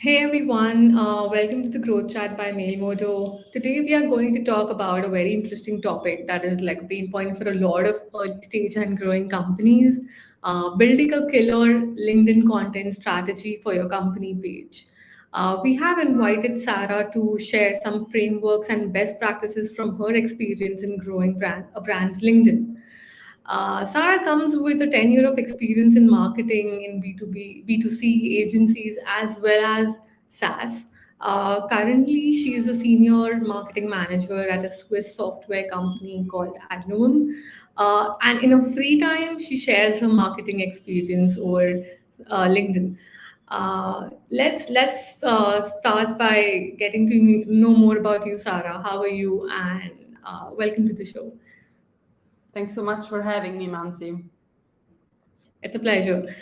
Hey everyone, welcome to the Growth Chat by 𝐬𝐿𝐻𝐻. Today we are going to talk about a very interesting topic that is like a pain point for a lot of early stage and growing companies, building a killer LinkedIn content strategy for your company page. We have invited Sarah to share some frameworks and best practices from her experience in growing a brand's LinkedIn. Sarah comes with a 10-year of experience in marketing in B2B, B2C agencies as well as SaaS. Currently, she is a senior marketing manager at a Swiss software company called Adnoum. And in her free time, she shares her marketing experience over LinkedIn. Let's start by getting to know more about you, Sarah. How are you? And welcome to the show. Thanks so much for having me, Mansi. It's a pleasure.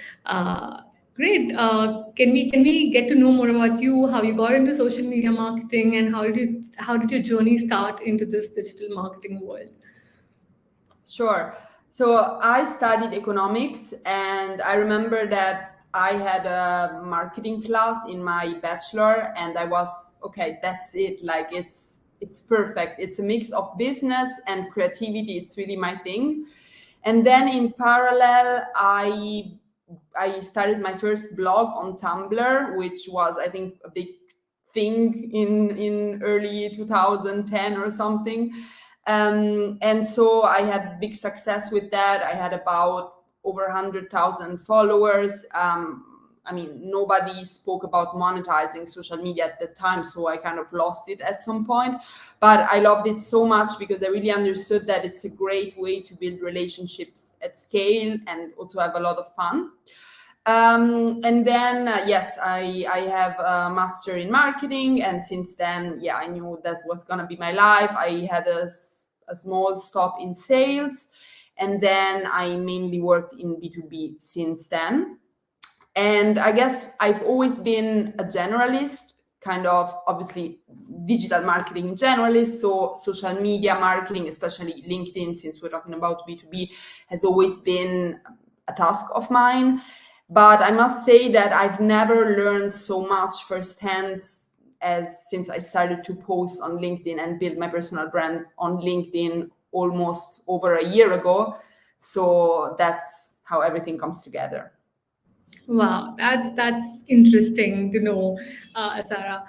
Great. Can we get to know more about you? How you got into social media marketing, and how did your journey start into this digital marketing world? Sure. So I studied economics, and I remember that I had a marketing class in my bachelor, and I was okay. That's it. Like it's perfect. It's a mix of business and creativity. It's really my thing. And then in parallel, I started my first blog on Tumblr, which was I think a big thing in early 2010 or something. And so I had big success with that. I had about over 100,000 followers. I mean, nobody spoke about monetizing social media at the time, so I kind of lost it at some point. But I loved it so much because I really understood that it's a great way to build relationships at scale and also have a lot of fun. And then, yes, I have a master in marketing. And since then, yeah, I knew that was going to be my life. I had a small stop in sales. And then I mainly worked in B2B since then. And I guess I've always been a generalist, kind of obviously digital marketing generalist. So social media marketing, especially LinkedIn, since we're talking about B2B, has always been a task of mine. But I must say that I've never learned so much firsthand as since I started to post on LinkedIn and build my personal brand on LinkedIn almost over a year ago. So that's how everything comes together. Wow, that's interesting to know, Sarah.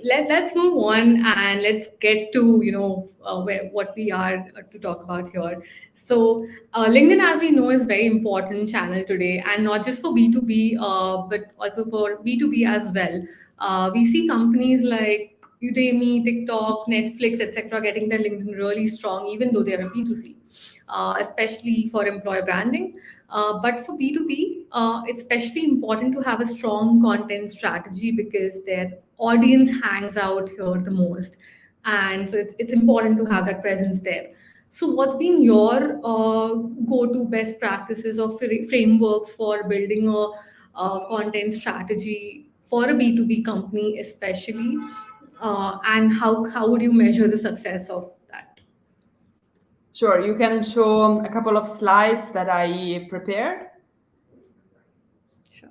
Let's move on and let's get to where what we are to talk about here. So LinkedIn, as we know, is very important channel today, and not just for B2B, but also for B2B as well. We see companies like Udemy, TikTok, Netflix, etc., getting their LinkedIn really strong, even though they are a B2C, especially for employer branding. But for B2B, it's especially important to have a strong content strategy because their audience hangs out here the most. And so it's important to have that presence there. So, what's been your go to best practices or frameworks for building a content strategy for a B2B company, especially? And how would you measure the success of that? Sure, you can show a couple of slides that I prepared. Sure.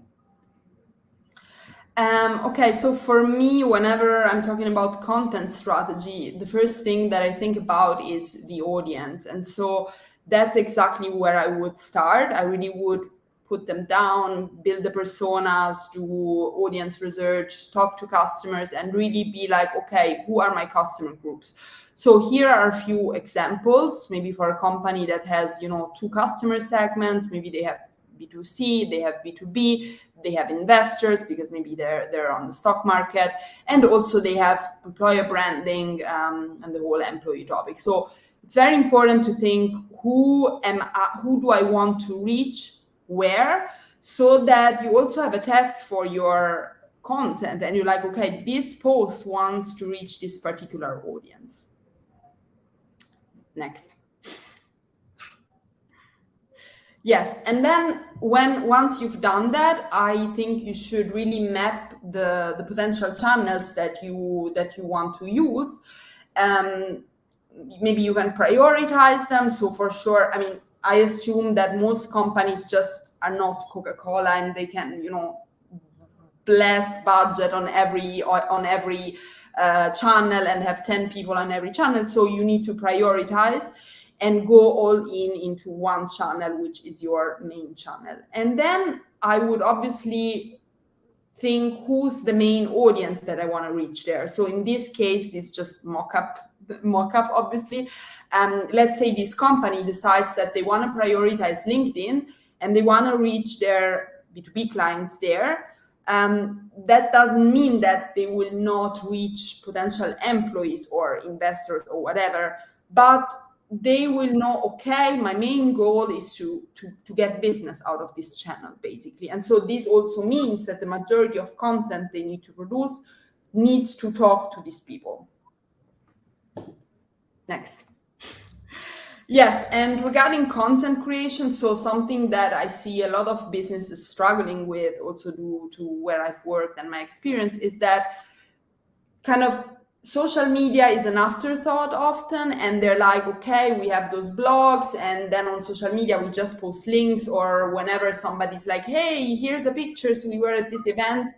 Okay, so for me, whenever I'm talking about content strategy, the first thing that I think about is the audience. And so that's exactly where I would start. I really would put them down, build the personas, do audience research, talk to customers, and really be like, okay, who are my customer groups? So here are a few examples, maybe for a company that has, two customer segments, maybe they have B2C, they have B2B, they have investors because maybe they're on the stock market, and also they have employer branding and the whole employee topic. So it's very important to think who do I want to reach where, so that you also have a test for your content and you're like, okay, this post wants to reach this particular audience. Next. Yes, and then once you've done that, I think you should really map the potential channels that you want to use. Maybe you can prioritize them. So for sure, I mean, I assume that most companies just are not Coca-Cola and they can, blast budget on every channel and have 10 people on every channel. So you need to prioritize and go all into one channel, which is your main channel. And then I would obviously think who's the main audience that I want to reach there. So in this case, this just mock-up obviously. Let's say this company decides that they want to prioritize LinkedIn and they want to reach their B2B clients there. That doesn't mean that they will not reach potential employees or investors or whatever, but they will know, okay, my main goal is to get business out of this channel, basically. And so this also means that the majority of content they need to produce needs to talk to these people. Next. Yes, and regarding content creation, so something that I see a lot of businesses struggling with, also due to where I've worked and my experience, is that kind of social media is an afterthought often, and they're like, okay, we have those blogs, and then on social media we just post links, or whenever somebody's like, hey, here's a picture, so we were at this event,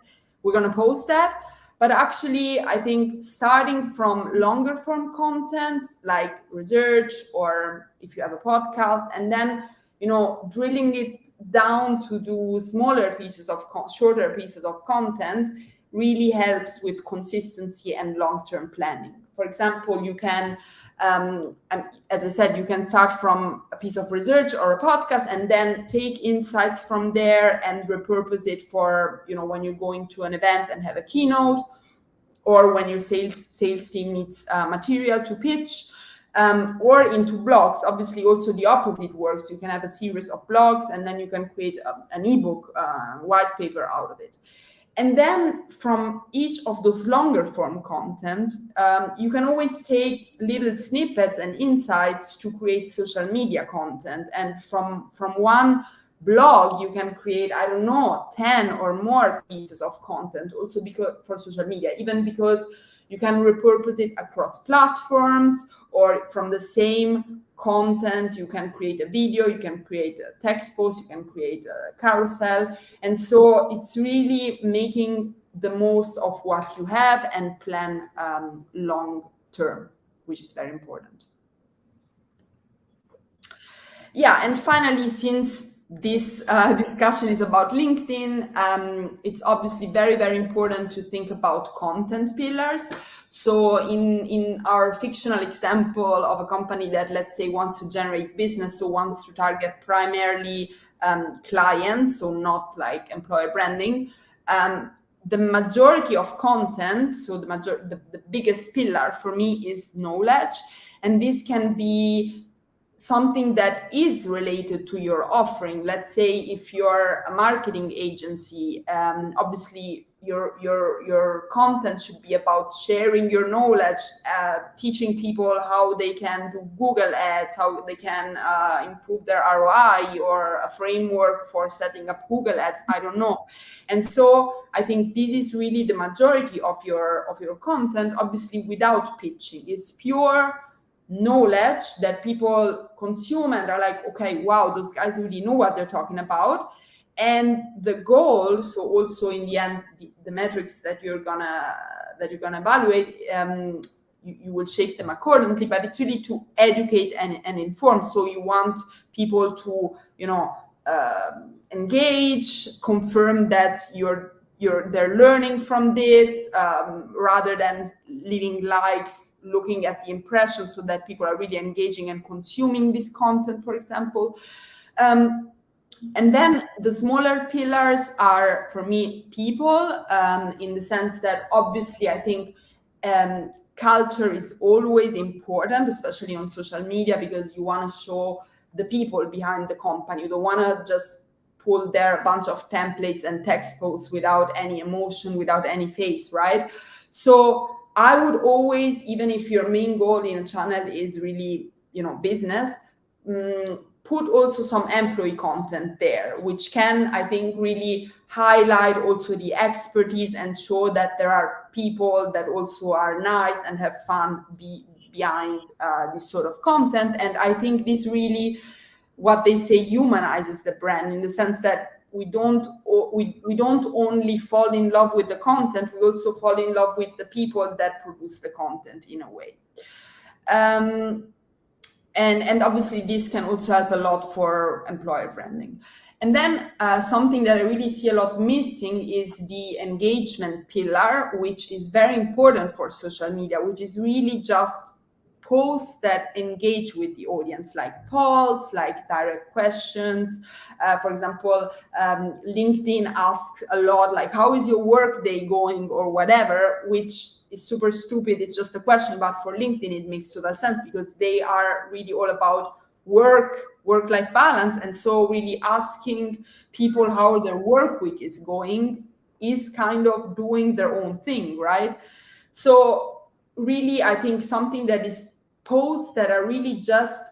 we're going to post that. But actually, I think starting from longer form content like research, or if you have a podcast, and then, you know, drilling it down to do shorter pieces of content really helps with consistency and long-term planning. For example, you can, as I said, you can start from a piece of research or a podcast and then take insights from there and repurpose it for, you know, when you're going to an event and have a keynote, or when your sales team needs material to pitch, or into blogs. Obviously, also the opposite works. You can have a series of blogs and then you can create an ebook, white paper out of it. And then from each of those longer form content, you can always take little snippets and insights to create social media content. And from one blog, you can create, I don't know, 10 or more pieces of content also because for social media, even because you can repurpose it across platforms, or from the same content, you can create a video, you can create a text post, you can create a carousel. And so it's really making the most of what you have and plan long term, which is very important. Yeah, and finally, since this discussion is about LinkedIn, it's obviously very, very important to think about content pillars. So in our fictional example of a company that, let's say, wants to generate business, so wants to target primarily clients, so not like employer branding, the majority of content, so the biggest pillar for me is knowledge. And this can be something that is related to your offering. Let's say if you're a marketing agency, obviously your content should be about sharing your knowledge, teaching people how they can do Google ads, how they can improve their ROI, or a framework for setting up Google ads, I don't know. And so I think this is really the majority of your content, obviously without pitching. It's pure knowledge that people consume and are like, okay, wow, those guys really know what they're talking about. And the goal, so also in the end, the metrics that you're gonna evaluate, you will shape them accordingly, but it's really to educate and inform. So you want people to, you know, engage, confirm that they're learning from this, rather than leaving likes, looking at the impressions, so that people are really engaging and consuming this content, for example. And then the smaller pillars are, for me, people, in the sense that obviously I think culture is always important, especially on social media, because you want to show the people behind the company. You don't want to just pull there a bunch of templates and text posts without any emotion, without any face, right? So I would always, even if your main goal in a channel is really, you know, business, put also some employee content there, which can, I think, really highlight also the expertise and show that there are people that also are nice and have fun behind this sort of content. And I think this really, what they say, humanizes the brand, in the sense that we don't only fall in love with the content, we also fall in love with the people that produce the content in a way. And obviously this can also help a lot for employer branding. And then something that I really see a lot missing is the engagement pillar, which is very important for social media, which is really just posts that engage with the audience, like polls, like direct questions. For example, LinkedIn asks a lot, like, how is your work day going or whatever, which is super stupid. It's just a question, but for LinkedIn, it makes total sense because they are really all about work-life balance. And so really asking people how their work week is going is kind of doing their own thing, right? So really, I think something that is posts that are really just,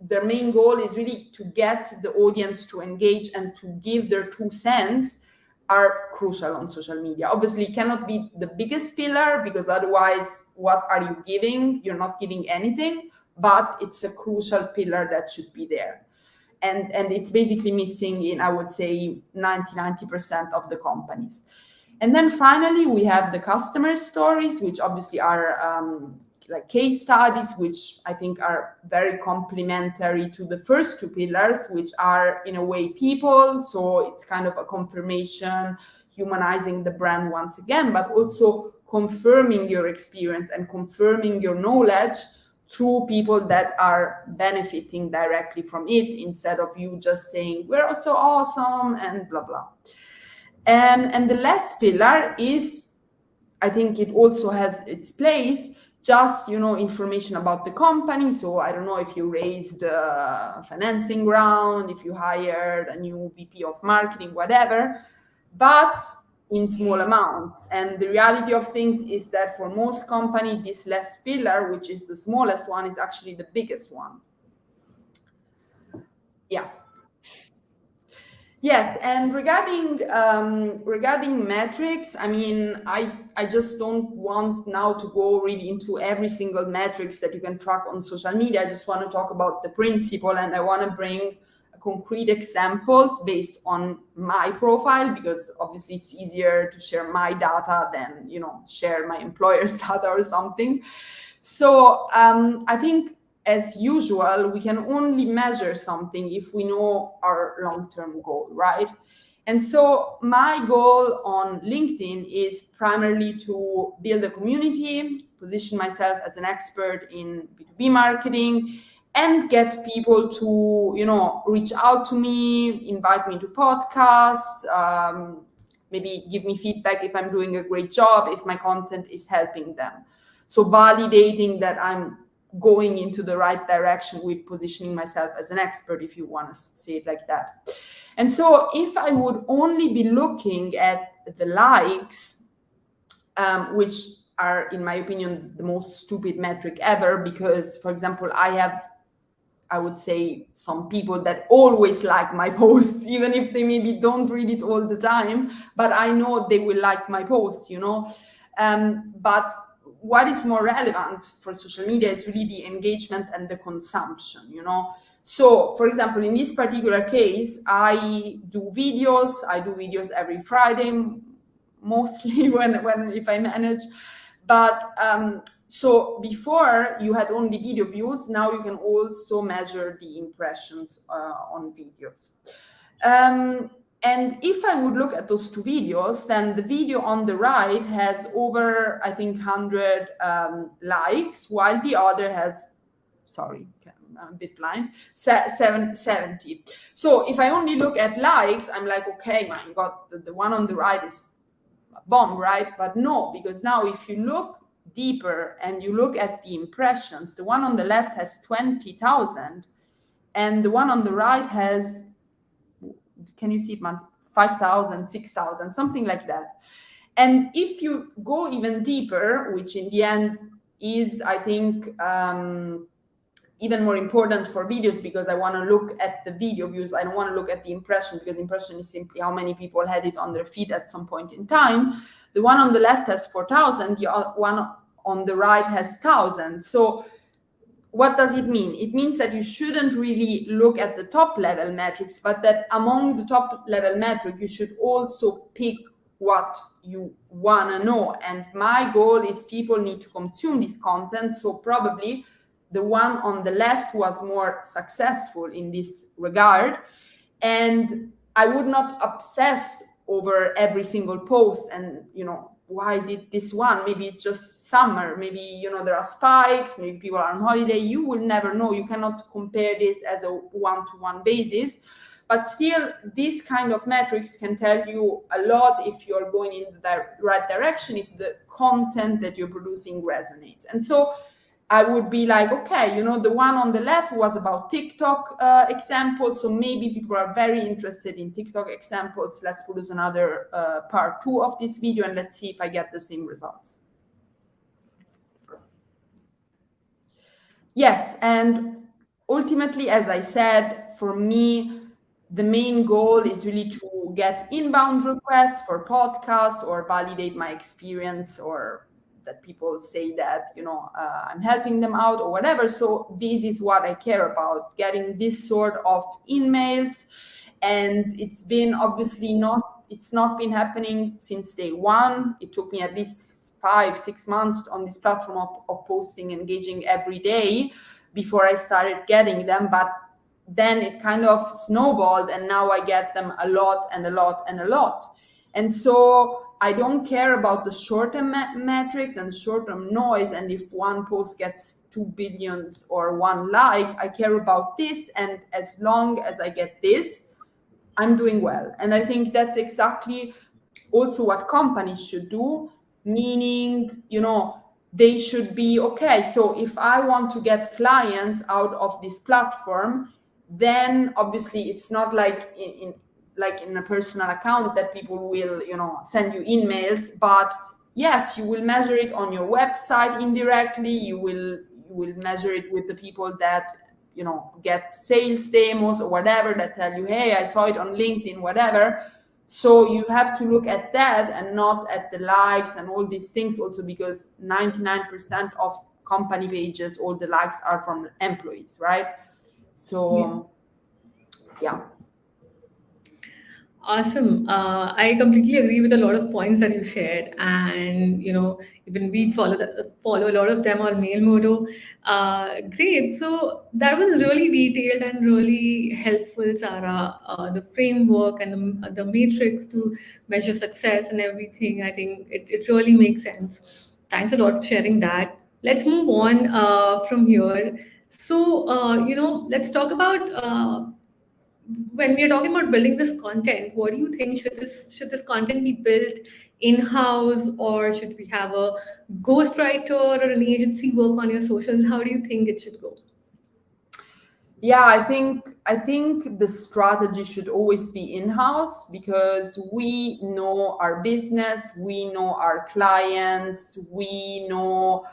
their main goal is really to get the audience to engage and to give their 2 cents are crucial on social media. Obviously, it cannot be the biggest pillar because otherwise, what are you giving? You're not giving anything, but it's a crucial pillar that should be there. And it's basically missing in, I would say, 90% of the companies. And then finally, we have the customer stories, which obviously are like case studies, which I think are very complementary to the first 2 pillars, which are in a way people. So it's kind of a confirmation, humanizing the brand once again, but also confirming your experience and confirming your knowledge through people that are benefiting directly from it, instead of you just saying, we're so awesome and blah, blah. And the last pillar is, I think it also has its place, just, information about the company. So I don't know if you raised a financing round, if you hired a new VP of marketing, whatever, but in small amounts. And the reality of things is that for most companies, this last pillar, which is the smallest one, is actually the biggest one. Yeah. Yes, and regarding metrics, I mean, I just don't want now to go really into every single metrics that you can track on social media. I just want to talk about the principle, and I want to bring concrete examples based on my profile, because obviously it's easier to share my data than, share my employer's data or something. So I think, as usual, we can only measure something if we know our long-term goal, right? And so my goal on LinkedIn is primarily to build a community, position myself as an expert in B2B marketing, and get people to, reach out to me, invite me to podcasts, maybe give me feedback if I'm doing a great job, if my content is helping them. So validating that I'm going into the right direction with positioning myself as an expert, if you want to say it like that. And so if I would only be looking at the likes, which are, in my opinion, the most stupid metric ever, because, for example, I would say, some people that always like my posts, even if they maybe don't read it all the time, but I know they will like my posts, but what is more relevant for social media is really the engagement and the consumption, So, for example, in this particular case, I do videos every Friday, mostly if I manage. But so before you had only video views, now you can also measure the impressions on videos. And if I would look at those 2 videos, then the video on the right has over, I think, 100 likes, while the other has, sorry, I'm a bit blind, 70. So if I only look at likes, I'm like, okay, my God, the one on the right is a bomb, right? But no, because now if you look deeper and you look at the impressions, the one on the left has 20,000, and the one on the right has, can you see it, man? 5,000, 6,000, something like that. And if you go even deeper, which in the end is, I think, even more important for videos, because I want to look at the video views. I don't want to look at the impression, because impression is simply how many people had it on their feed at some point in time. The one on the left has 4,000, the one on the right has 1,000. So what does it mean? It means that you shouldn't really look at the top level metrics, but that among the top level metric, you should also pick what you want to know. And my goal is people need to consume this content. So probably the one on the left was more successful in this regard. And I would not obsess over every single post and, why did this one? Maybe it's just summer. Maybe, there are spikes. Maybe people are on holiday. You will never know. You cannot compare this as a one-to-one basis. But still, this kind of metrics can tell you a lot if you're going in the right direction, if the content that you're producing resonates. And so I would be like, okay, the one on the left was about TikTok examples. So maybe people are very interested in TikTok examples. Let's produce another part 2 of this video and let's see if I get the same results. Yes, and ultimately, as I said, for me, the main goal is really to get inbound requests for podcasts or validate my experience, or that people say that, I'm helping them out or whatever. So this is what I care about, getting this sort of emails. And it's been obviously it's not been happening since day one. It took me at least 5-6 months on this platform of posting, engaging every day before I started getting them. But then it kind of snowballed, and now I get them a lot and a lot and a lot. And so I don't care about the short-term metrics and short-term noise, and if one post gets 2 billion or 1 like. I care about this, and as long as I get this, I'm doing well. And I think that's exactly also what companies should do, meaning, they should be, okay, so if I want to get clients out of this platform, then obviously it's not like in a personal account that people will, send you emails, but yes, you will measure it on your website indirectly. You will measure it with the people that, get sales demos or whatever, that tell you, hey, I saw it on LinkedIn, whatever. So you have to look at that and not at the likes and all these things also, because 99% of company pages, all the likes are from employees, right? So, yeah. Awesome. I completely agree with a lot of points that you shared, and even we follow a lot of them on Mail Modo. Great. So that was really detailed and really helpful, Sarah. The framework and the matrix to measure success and everything. I think it really makes sense. Thanks a lot for sharing that. Let's move on from here. So let's talk about. When we are talking about building this content, what do you think? Should this content be built in-house, or should we have a ghostwriter or an agency work on your socials? How do you think it should go? Yeah, I think the strategy should always be in-house, because we know our business, we know our clients, we know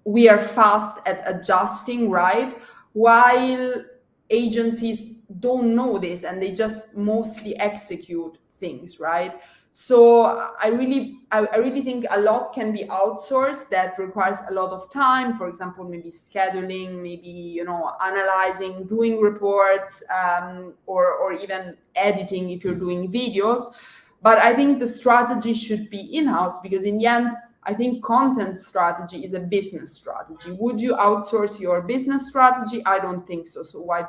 we are fast at adjusting, right? While agencies don't know this and they just mostly execute things, right? So I really think a lot can be outsourced that requires a lot of time. For example, maybe scheduling, maybe analyzing, doing reports, or even editing if you're doing videos. But I think the strategy should be in-house, because in the end, I think content strategy is a business strategy. Would you outsource your business strategy? I don't think so. So why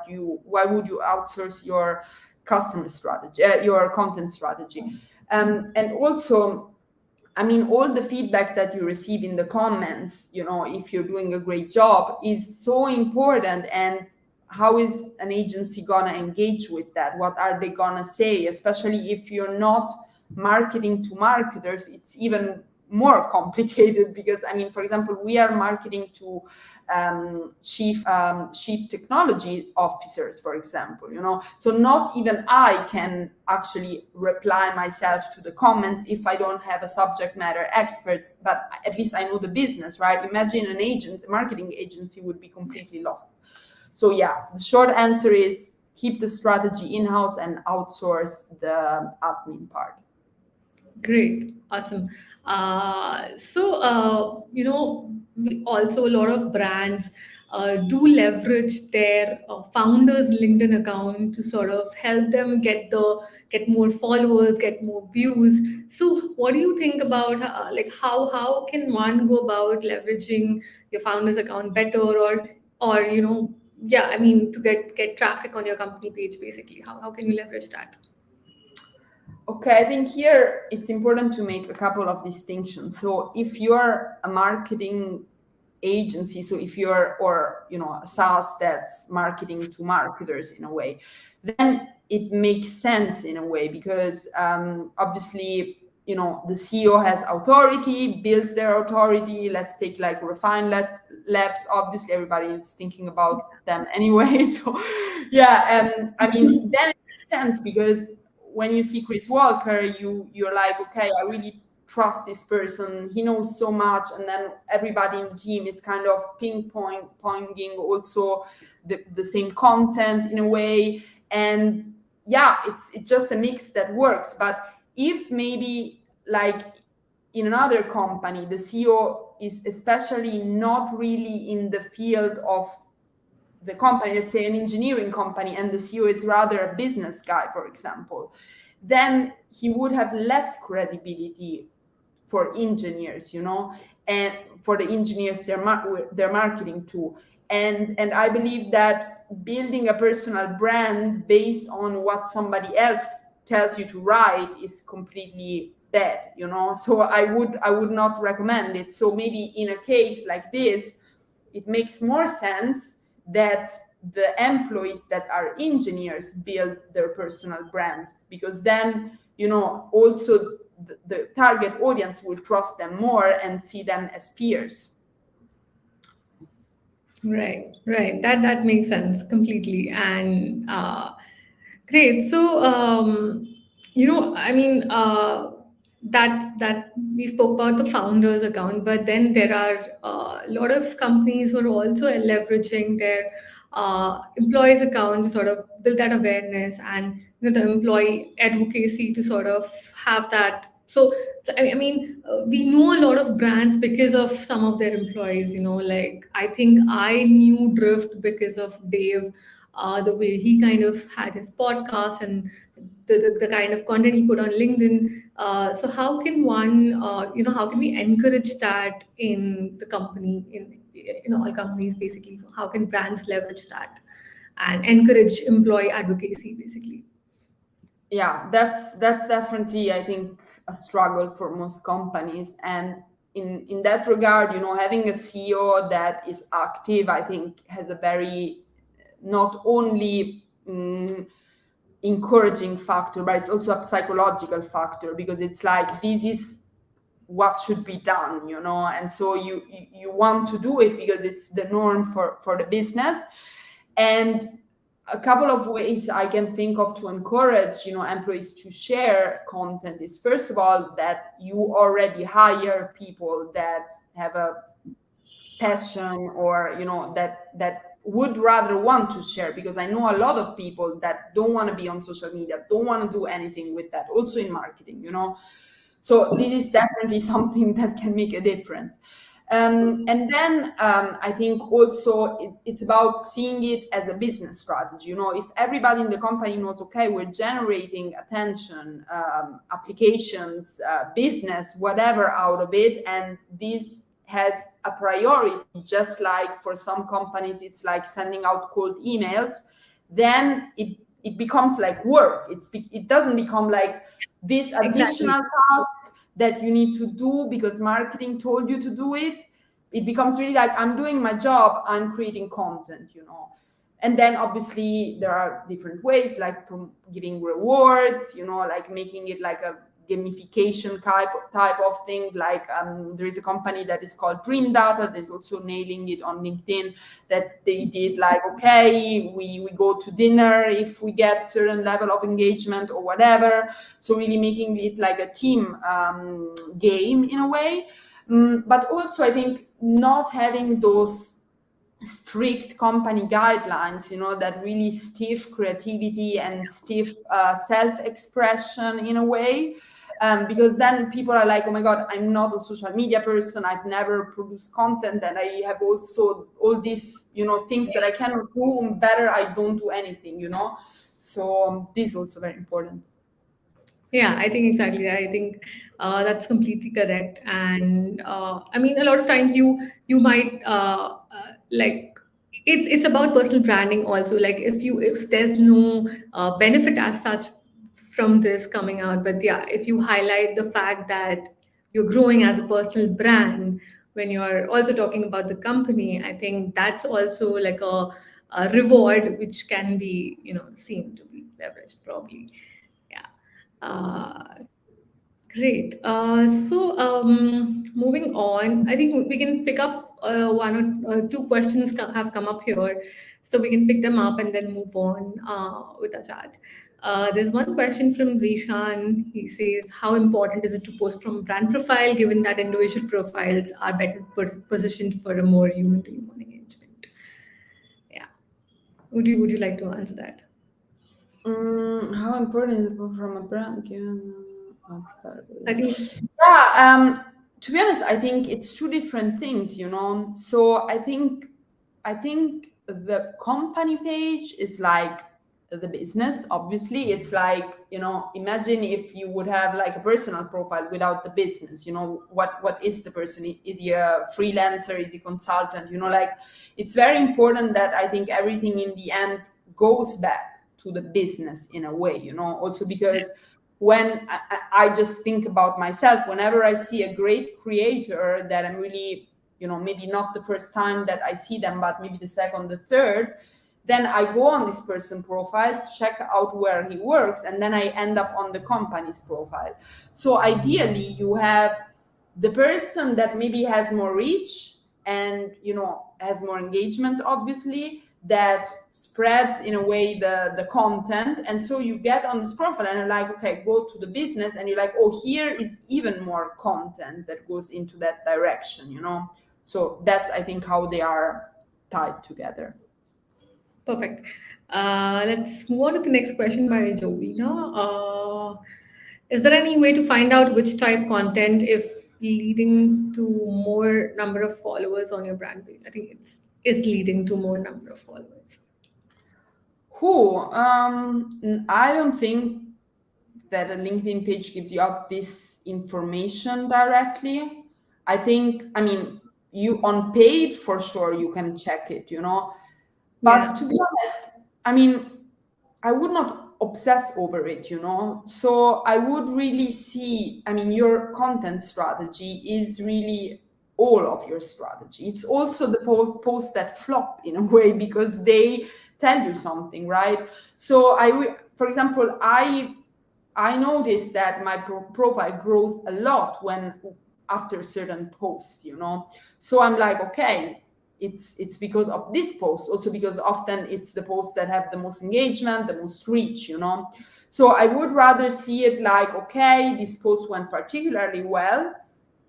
would you outsource your customer strategy, your content strategy? And also, I mean, all the feedback that you receive in the comments, if you're doing a great job, is so important. And how is an agency gonna engage with that? What are they gonna say? Especially if you're not marketing to marketers, it's even more complicated, because I mean, for example, we are marketing to chief technology officers, for example, so not even I can actually reply myself to the comments if I don't have a subject matter expert, but at least I know the business, right? Imagine a marketing agency would be completely lost. So yeah, the short answer is keep the strategy in-house and outsource the admin part. Great, awesome. So, also a lot of brands do leverage their founders LinkedIn account to sort of help them get more followers, get more views. So what do you think about like how can one go about leveraging your founders account better, or yeah, I mean, to get traffic on your company page, basically? How can you leverage that? Okay, I think here it's important to make a couple of distinctions. So if you're a marketing agency, so if you're, or a SaaS that's marketing to marketers in a way, then it makes sense in a way, because obviously the CEO has authority, builds their authority. Let's take like Refine Labs. Obviously everybody is thinking about them anyway. So yeah, I mean, then it makes sense, because when you see Chris Walker, you're like, okay, I really trust this person. He knows so much, and then everybody in the team is kind of pointing also the same content in a way, and yeah, it's just a mix that works. But if maybe like in another company, the CEO is especially not really in the field of the company, let's say an engineering company, and the CEO is rather a business guy, for example, then he would have less credibility for engineers, and for the engineers they're marketing to. And I believe that building a personal brand based on what somebody else tells you to write is completely dead, So I would not recommend it. So maybe in a case like this, it makes more sense that the employees that are engineers build their personal brand, because then also the target audience will trust them more and see them as peers. Right. That makes sense completely. And great. So, I mean, that we spoke about the founders account, but then there are a lot of companies who are also leveraging their employees account to sort of build that awareness, and the employee advocacy to sort of have that. So I mean, we know a lot of brands because of some of their employees. Like, I think I knew Drift because of Dave, the way he kind of had his podcast, and the kind of content he put on LinkedIn. So how can one, how can we encourage that in the company, in all companies, basically? How can brands leverage that and encourage employee advocacy, basically? Yeah, that's definitely, I think, a struggle for most companies. And in that regard, having a CEO that is active, I think, has a very, not only encouraging factor, but it's also a psychological factor, because it's like, this is what should be done, and so you want to do it because it's the norm for the business. And a couple of ways I can think of to encourage employees to share content is, first of all, that you already hire people that have a passion, or that would rather want to share, because I know a lot of people that don't want to be on social media, don't want to do anything with that, also in marketing. So this is definitely something that can make a difference. And then I think also it's about seeing it as a business strategy. If everybody in the company knows, okay, we're generating attention, applications, business, whatever out of it, and this has a priority, just like for some companies it's like sending out cold emails, then it becomes like work. It doesn't become like this additional Exactly. task that you need to do because marketing told you to do it. It becomes really like, I'm doing my job, I'm creating content. And then obviously there are different ways, like giving rewards, like making it like a gamification type of thing. Like there is a company that is called Dream Data. There's also nailing it on LinkedIn, that they did like, okay, we go to dinner if we get certain level of engagement or whatever. So really making it like a team game in a way. But also I think not having those strict company guidelines, that really stiff creativity and stiff self-expression in a way. because then people are like, oh my God, I'm not a social media person. I've never produced content, and I have also all these, things that I cannot do better. I don't do anything, So this is also very important. Yeah, I think exactly. I think that's completely correct. And I mean, a lot of times you might like it's about personal branding also. Like if there's no benefit as such from this coming out, but yeah, if you highlight the fact that you're growing as a personal brand when you're also talking about the company, I think that's also like a reward which can be seen to be leveraged probably. Yeah. Uh, Great. Moving on, I think we can pick up one or two questions have come up here, so we can pick them up and then move on with our chat. There's one question from Zishan. He says, "How important is it to post from brand profile, given that individual profiles are better positioned for a more human-to-human engagement?" Yeah. Would you like to answer that? How important is it from a brand? I think Yeah, to be honest, I think it's two different things, So I think the company page is like the business. Obviously, it's like, imagine if you would have like a personal profile without the business. What is the person? Is he a freelancer? Is he a consultant? Like it's very important that I think everything in the end goes back to the business in a way, also because when I just think about myself, whenever I see a great creator that I'm really, maybe not the first time that I see them, but maybe the second, the third, then I go on this person profiles, check out where he works, and then I end up on the company's profile. So ideally, you have the person that maybe has more reach and, has more engagement, obviously, that spreads in a way the content, and so you get on this profile and you're like, okay, go to the business, and you're like, oh, here is even more content that goes into that direction, so that's, I think, how they are tied together. perfect. Let's move on to the next question by Jovina. Is there any way to find out which type content if leading to more number of followers on your brand page? I think it's is leading to more number of followers. I don't think that a LinkedIn page gives you out this information directly. I think, you on paid for sure you can check it, but Yeah. to be honest, I would not obsess over it, so I would really see, your content strategy is really all of your strategy. It's also the posts that flop in a way, because they tell you something, right? So for example, I noticed that my profile grows a lot when after certain posts, So I'm like, okay, it's because of this post, also because often it's the posts that have the most engagement, the most reach, So I would rather see it like, okay, this post went particularly well,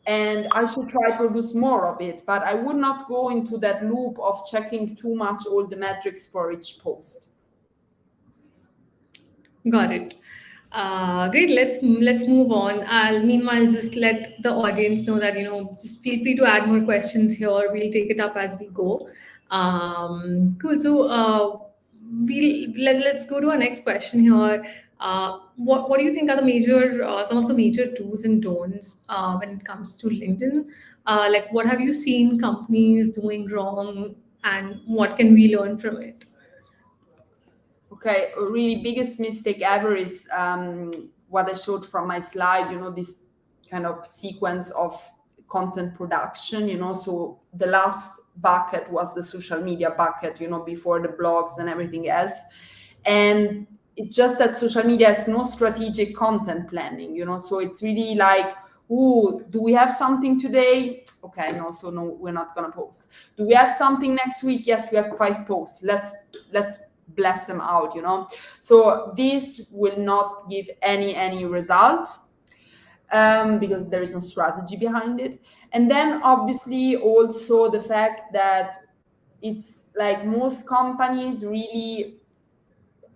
and I should try to produce more of it. But I would not go into that loop of checking too much all the metrics for each post. Got it. Great. Let's move on. I'll meanwhile just let the audience know that just feel free to add more questions here. We'll take it up as we go. Cool. So let's go to our next question here. What do you think are the major some of the major do's and don'ts when it comes to LinkedIn? Like what have you seen companies doing wrong, and what can we learn from it? Okay, a really biggest mistake ever is what I showed from my slide, this kind of sequence of content production, so the last bucket was the social media bucket, before the blogs and everything else. And it's just that social media has no strategic content planning, so it's really like, oh, do we have something today? Okay, no, so no, we're not gonna post. Do we have something next week? Yes, we have 5 posts. Let's blast them out, So this will not give any result, because there is no strategy behind it. And then obviously also the fact that it's like most companies really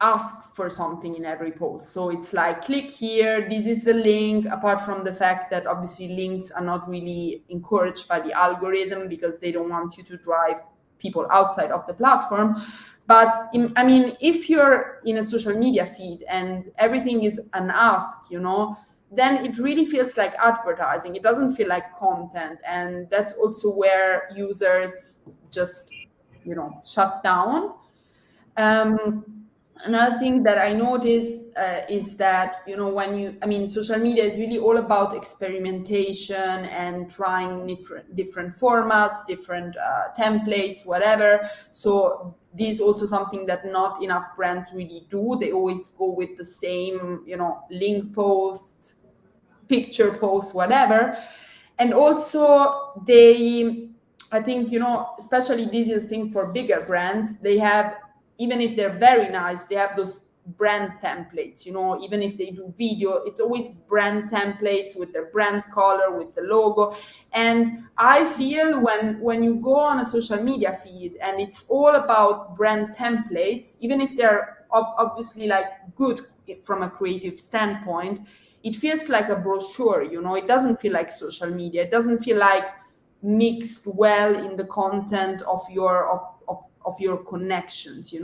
ask for something in every post. So it's like, click here, this is the link, apart from the fact that obviously links are not really encouraged by the algorithm because they don't want you to drive people outside of the platform. But I mean, if you're in a social media feed and everything is an ask, then it really feels like advertising. It doesn't feel like content. And that's also where users just, shut down. Another thing that I noticed is that, social media is really all about experimentation and trying different formats, different templates, whatever. So this is also something that not enough brands really do. They always go with the same, link post, picture post, whatever. And also I think, especially this is a thing for bigger brands, they have, even if they're very nice, they have those brand templates, even if they do video, it's always brand templates with their brand color, with the logo. And I feel when you go on a social media feed and it's all about brand templates, even if they're obviously like good from a creative standpoint, it feels like a brochure, it doesn't feel like social media. It doesn't feel like mixed well in the content of your connections,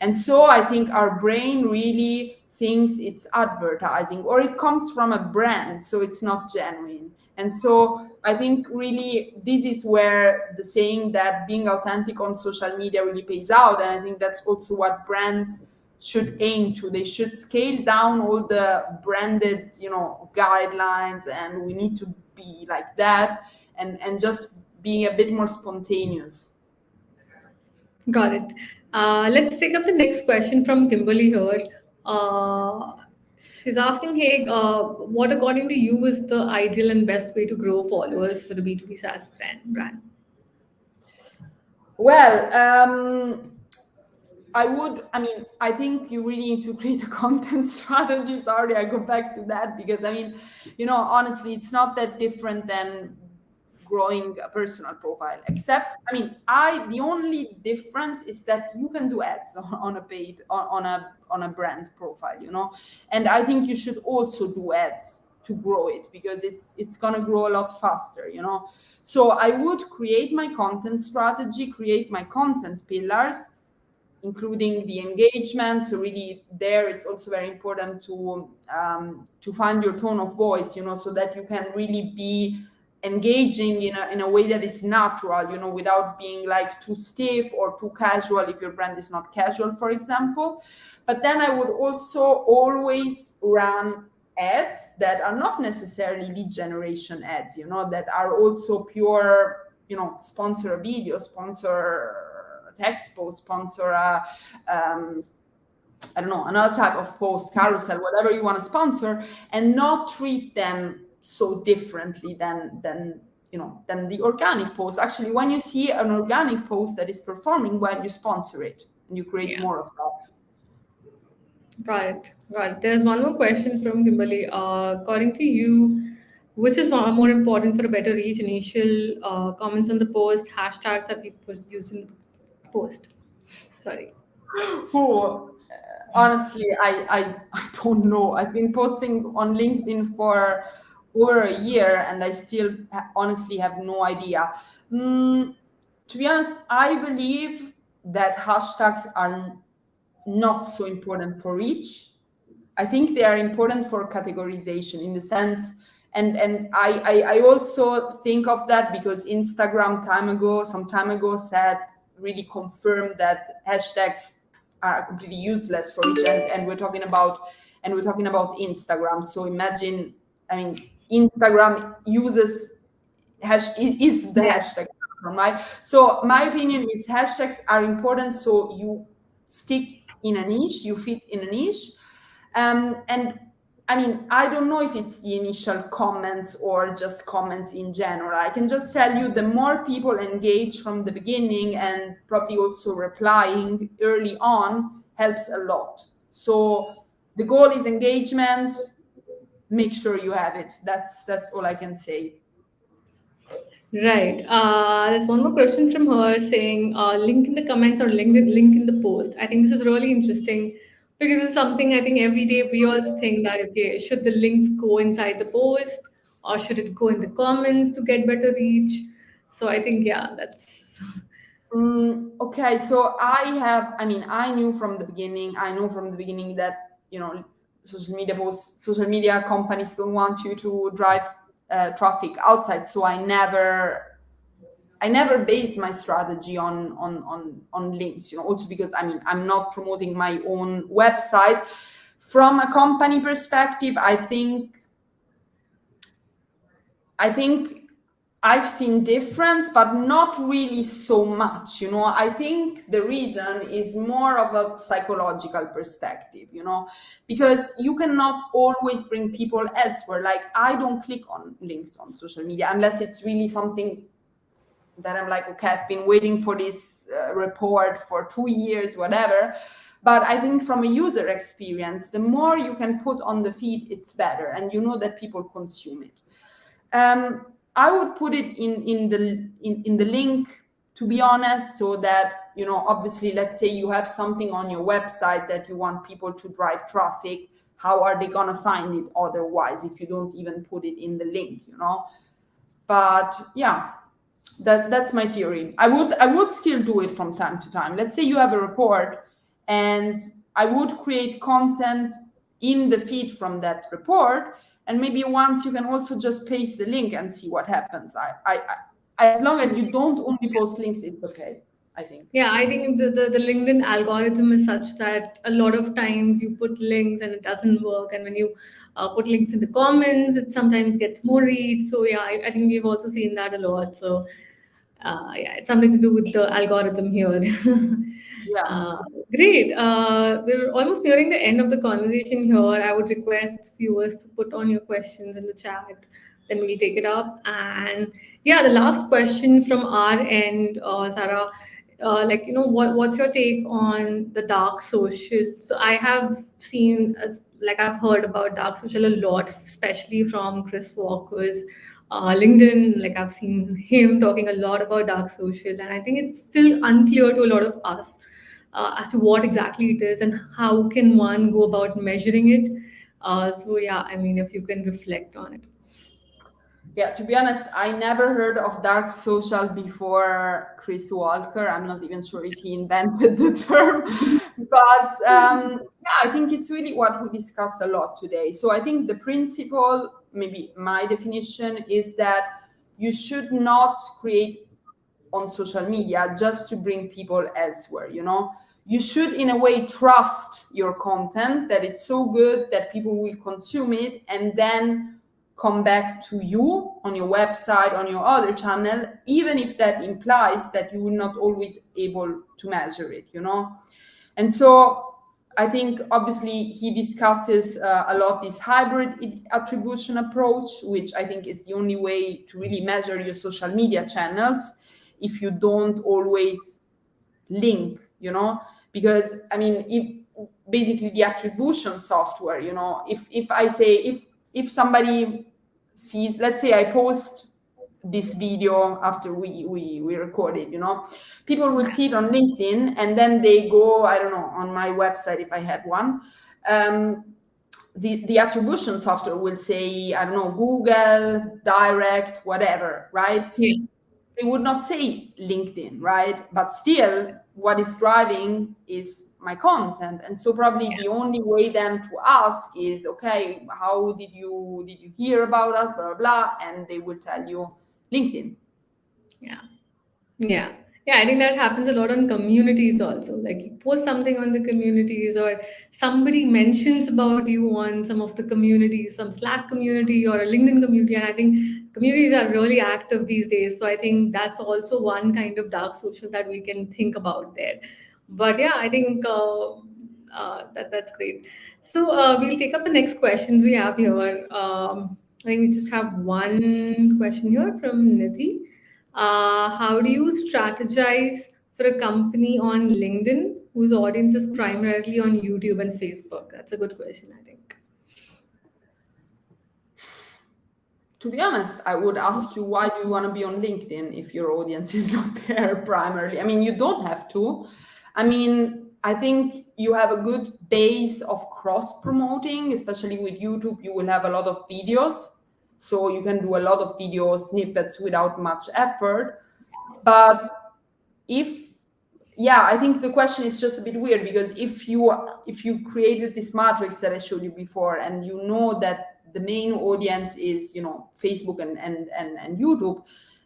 And so I think our brain really thinks it's advertising, or it comes from a brand, so it's not genuine. And so I think really this is where the saying that being authentic on social media really pays out. And I think that's also what brands should aim to. They should scale down all the branded, guidelines, and we need to be like that, and just being a bit more spontaneous. Got it. Let's take up the next question from Kimberly here. Uh, she's asking, hey, what according to you is the ideal and best way to grow followers for the B2B SaaS brand? Well, I think you really need to create a content strategy. Sorry, I go back to that because honestly, it's not that different than growing a personal profile, except, the only difference is that you can do ads on a brand profile, and I think you should also do ads to grow it because it's going to grow a lot faster. So I would create my content strategy, create my content pillars, including the engagement. So really there, it's also very important to find your tone of voice, so that you can really be engaging in a way that is natural, without being like too stiff or too casual if your brand is not casual, for example. But then I would also always run ads that are not necessarily lead generation ads, that are also pure, sponsor a video, sponsor text post, sponsor I don't know, another type of post, carousel, whatever you want to sponsor, and not treat them so differently than the organic post. Actually, when you see an organic post that is performing well, you sponsor it and you create more of that. Got it. There's one more question from Kimberly. According to you, which is more important for a better reach? Initial comments on the post, hashtags that people use in the post. Sorry. Oh, honestly, I don't know. I've been posting on LinkedIn for over a year and I still honestly have no idea. To be honest, I believe that hashtags are not so important for reach. I think they are important for categorization in the sense, and I also think of that because Instagram some time ago said, really confirmed that hashtags are completely useless for reach, and we're talking about Instagram. So imagine, Instagram uses is the hashtag, right? So my opinion is hashtags are important, so you stick in a niche, you fit in a niche. And I don't know if it's the initial comments or just comments in general. I can just tell you the more people engage from the beginning and probably also replying early on helps a lot. So the goal is engagement. Make sure you have it. That's all I can say. Right. There's one more question from her saying, link in the comments or link in the post. I think this is really interesting Because it's something I think every day we also think that, okay, should the links go inside the post or should it go in the comments to get better reach? So I think, yeah, that's Okay, so I knew from the beginning, I know from the beginning that, social media companies don't want you to drive traffic outside. So I never base my strategy on links, also because I'm not promoting my own website. From a company perspective, I think I've seen difference, but not really so much. I think the reason is more of a psychological perspective, because you cannot always bring people elsewhere. Like, I don't click on links on social media unless it's really something that I'm like, okay, I've been waiting for this report for 2 years, whatever. But I think from a user experience, the more you can put on the feed, it's better, and that people consume it. I would put it in the link, to be honest, so that obviously, let's say you have something on your website that you want people to drive traffic. How are they gonna find it otherwise if you don't even put it in the link? But yeah, that's my theory. I would still do it from time to time. Let's say you have a report, and I would create content in the feed from that report, and maybe once you can also just paste the link and see what happens. As long as you don't only post links, it's okay, I think. yeah, I think the LinkedIn algorithm is such that a lot of times you put links and it doesn't work. And when you put links in the comments, it sometimes gets more reach. So, yeah, I think we've also seen that a lot. So, yeah, it's something to do with the algorithm here. Yeah. uh, Great. We're almost nearing the end of the conversation here. I would request viewers to put on your questions in the chat. Then we'll take it up. And yeah, the last question from our end, Sarah, what's your take on the dark social? So I have seen, like I've heard about dark social a lot, especially from Chris Walker's LinkedIn. Like I've seen him talking a lot about dark social, and I think it's still unclear to a lot of us as to what exactly it is and how can one go about measuring it. So yeah, I mean, if you can reflect on it. Yeah, to be honest, I never heard of dark social before Chris Walker. I'm not even sure if he invented the term. But yeah, I think it's really what we discussed a lot today. So I think the principle, maybe my definition, is that you should not create on social media just to bring people elsewhere. You should, in a way, trust your content, that it's so good that people will consume it, and then come back to you on your website, on your other channel, even if that implies that you will not always able to measure it. And so I think obviously he discusses a lot this hybrid attribution approach, which I think is the only way to really measure your social media channels if you don't always link, because if basically the attribution software, if I say, if somebody sees, let's say I post this video after we record it, people will see it on LinkedIn, and then they go, I don't know, on my website if I had one. The attribution software will say, I don't know, Google, direct, whatever, right? Yeah. They would not say LinkedIn, right? But still, what is driving is my content. And so probably the only way then to ask is, okay, how did you hear about us, blah, blah, blah, and they will tell you LinkedIn. Yeah. Yeah. Yeah, I think that happens a lot on communities also. Like you post something on the communities, or somebody mentions about you on some of the communities, some Slack community or a LinkedIn community. And I think communities are really active these days. So I think that's also one kind of dark social that we can think about there. But yeah, I think that's great. So we'll take up the next questions we have here. I think we just have one question here from Nidhi. How do you strategize for a company on LinkedIn whose audience is primarily on YouTube and Facebook? That's a good question, I think. To be honest, I would ask you, why do you want to be on LinkedIn if your audience is not there primarily? You don't have to. I think you have a good base of cross promoting, especially with YouTube. You will have a lot of videos, so you can do a lot of video snippets without much effort. But I think the question is just a bit weird, because if you created this matrix that I showed you before, and you know that the main audience is, Facebook and YouTube,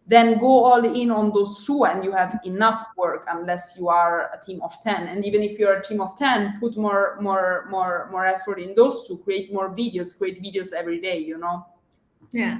then go all in on those two, and you have enough work, unless you are a team of 10. And even if you're a team of 10, put more effort in those two, create more videos, create videos every day, Yeah.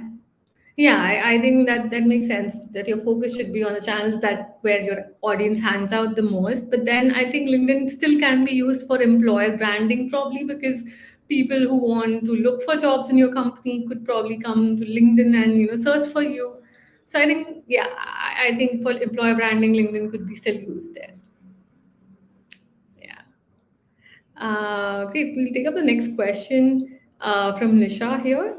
Yeah, I think that makes sense, that your focus should be on the channels that where your audience hangs out the most. But then I think LinkedIn still can be used for employer branding, probably, because people who want to look for jobs in your company could probably come to LinkedIn and search for you. So I think, yeah, I think for employer branding, LinkedIn could be still used there. Yeah. Great. We'll take up the next question from Nisha here.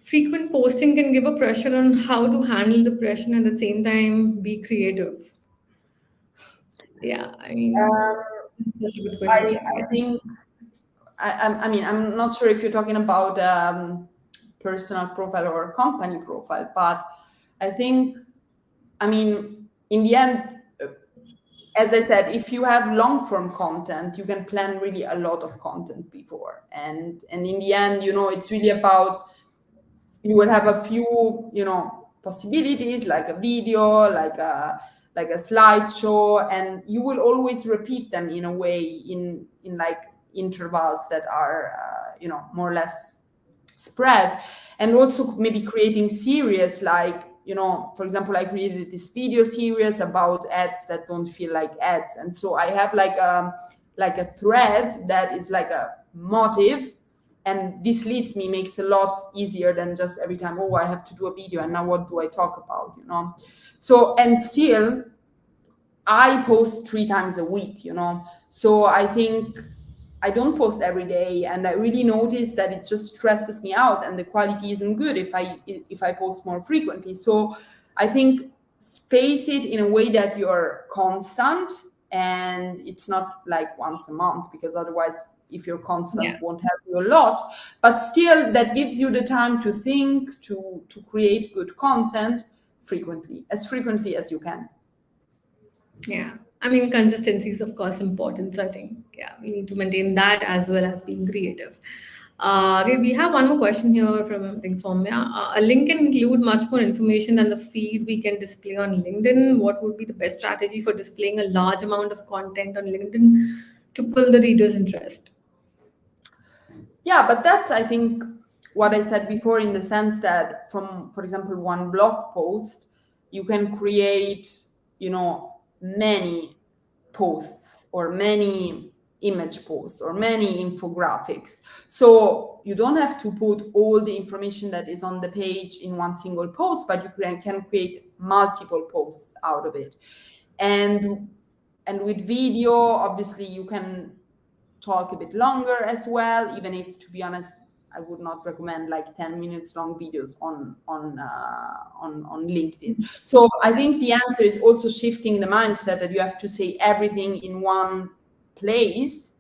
Frequent posting can give a pressure on how to handle the pressure and at the same time be creative. Yeah, I mean, Um, that's a good question I, again. I Yeah. think I mean, I'm not sure if you're talking about personal profile or company profile, but I think, I mean, in the end, as I said, if you have long form content, you can plan really a lot of content before, and in the end, it's really about, you will have a few, possibilities, like a video, like a slideshow, and you will always repeat them in a way, in like intervals that are more or less spread. And also maybe creating series, like, for example, I created this video series about ads that don't feel like ads, and so I have like a thread that is like a motive, and this leads me makes a lot easier than just every time, oh, I have to do a video, and now what do I talk about, so, and still I post 3 times a week, so I think I don't post every day, and I really notice that it just stresses me out, and the quality isn't good if I post more frequently. So I think space it in a way that you're constant, and it's not like once a month, because otherwise, if you're constant, Yeah. won't help you a lot. But still, that gives you the time to think, to create good content as frequently as you can. Yeah. I mean, consistency is, of course, important. So I think, yeah, we need to maintain that as well as being creative. Okay, we have one more question here from, I think, Soumya. A link can include much more information than the feed we can display on LinkedIn. What would be the best strategy for displaying a large amount of content on LinkedIn to pull the reader's interest? Yeah, but that's, I think, what I said before, in the sense that from, for example, one blog post, you can create, many posts, or many image posts, or many infographics. So you don't have to put all the information that is on the page in one single post, but you can create multiple posts out of it. And with video, obviously, you can talk a bit longer as well, even if, to be honest, I would not recommend like 10 minutes long videos on LinkedIn. So I think the answer is also shifting the mindset that you have to say everything in one place.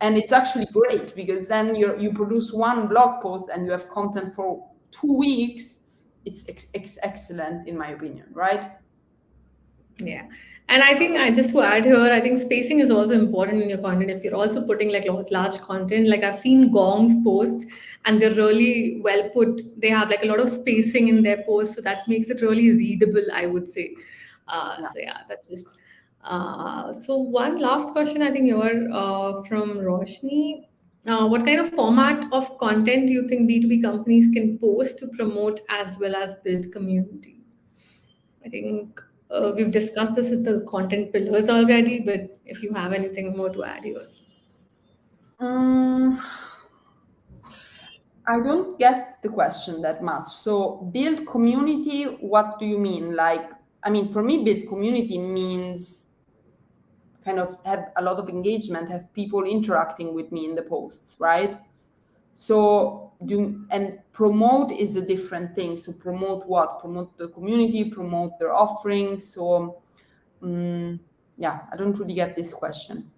And it's actually great, because then you produce one blog post and you have content for 2 weeks. It's excellent, in my opinion, right? Yeah. And I think I just to add here, I think spacing is also important in your content. If you're also putting like large content, like I've seen Gong's posts and they're really well put. They have like a lot of spacing in their posts, so that makes it really readable, I would say. Yeah. So yeah, that's just. So one last question, I think you're from Roshni. What kind of format of content do you think B2B companies can post to promote as well as build community? I think we've discussed this with the content pillars already, but if you have anything more to add here. Mm, I don't get the question that much. So build community, what do you mean? Like, I mean, for me, build community means kind of have a lot of engagement, have people interacting with me in the posts, right? So and promote is a different thing. So promote what? Promote the community, promote their offerings. So Yeah, I don't really get this question.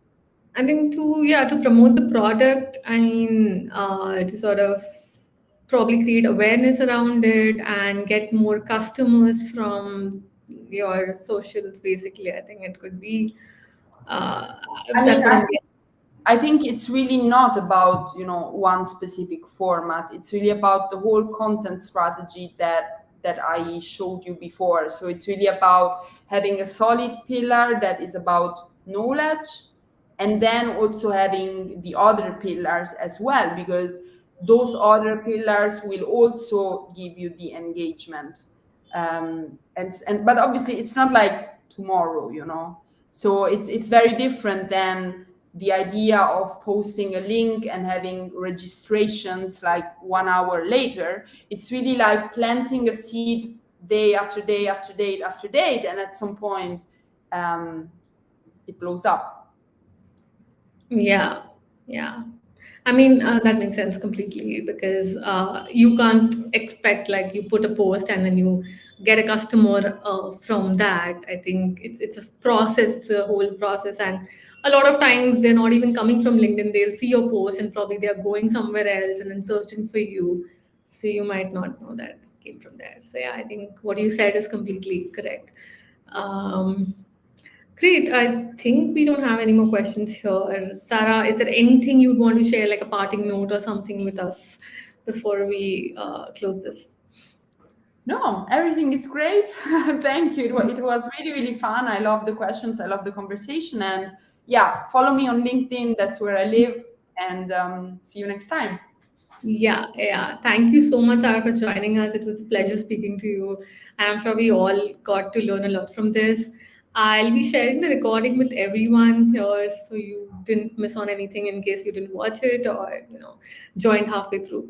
I think to promote the product, I mean, to sort of probably create awareness around it and get more customers from your socials. Basically, I think it could be. Uh, I mean, that's what I'm. I think it's really not about, one specific format. It's really about the whole content strategy that I showed you before. So it's really about having a solid pillar that is about knowledge, and then also having the other pillars as well, because those other pillars will also give you the engagement. And but obviously it's not like tomorrow. So it's very different than the idea of posting a link and having registrations like 1 hour later. It's really like planting a seed day after day after day after day, and at some point it blows up. Yeah, yeah. I mean, that makes sense completely because you can't expect like you put a post and then you get a customer from that. I think it's a process, it's a whole process, and a lot of times they're not even coming from LinkedIn. They'll see your post and probably they're going somewhere else and then searching for you. So you might not know that it came from there. So yeah, I think what you said is completely correct. Um, Great. I think we don't have any more questions here. Sarah, is there anything you'd want to share, like a parting note or something with us before we close this? No, everything is great. Thank you. It was really, really fun. I love the questions. I love the conversation. And yeah, follow me on LinkedIn. That's where I live. And see you next time. Yeah, yeah. Thank you so much, Sarah, for joining us. It was a pleasure speaking to you. And I'm sure we all got to learn a lot from this. I'll be sharing the recording with everyone here so you didn't miss on anything in case you didn't watch it or, joined halfway through.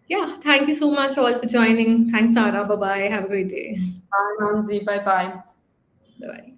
Yeah, thank you so much all for joining. Thanks, Sarah. Bye bye. Have a great day. Bye, Nanzi. Bye bye. Bye bye.